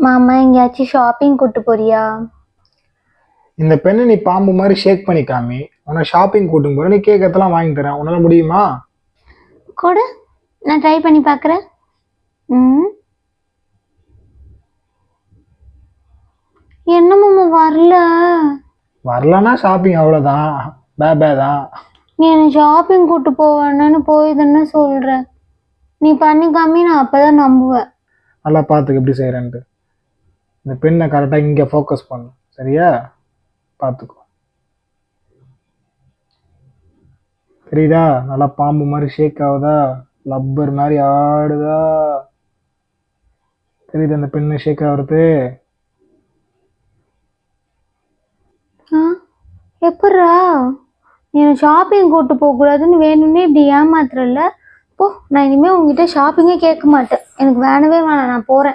மாமா எங்கேயாச்சும் ஷாப்பிங் கூட்டு போறியா? இந்த பெண்ணை நீ பாம்பு மாதிரி ஷேக் பண்ணி காமி, உன்னை ஷாப்பிங் கூட்டும் போற, நீ கேட்கறதெல்லாம் வாங்கி தரேன். உன்னால முடியுமா? கொடு, நான் ட்ரை பண்ணி பார்க்குறேன். என்ன மாமா வரல? வரலன்னா ஷாப்பிங் அவ்வளோதான், பேபே தான். நீ என்னை ஷாப்பிங் கூட்டு போவேன்னு போய் தானே சொல்ற. நீ பண்ணி காமி, நான் அப்பதான் நம்புவேன். நல்லா பார்த்துக்க எப்படி செய்கிறேன்ட்டு. இந்த பெண்ணை கரெக்டாக இங்கே ஃபோக்கஸ் பண்ணு, சரியா? பார்த்துக்கோ, தெரியுதா? நல்லா பாம்பு மாதிரி ஷேக் ஆகுதா, லப்பர் மாதிரி ஆடுதா? தெரியுது அந்த பெண்ணு ஷேக் ஆகுறது? எப்பட்றா? நீ என்னை ஷாப்பிங் கூட்டு போகக்கூடாதுன்னு வேணும்னே இப்படி ஏமாத்துறல. போ, நான் இனிமேல் உங்ககிட்ட ஷாப்பிங்கே கேட்க மாட்டேன். எனக்கு வேணவே வேணாம், நான் போகிறேன்.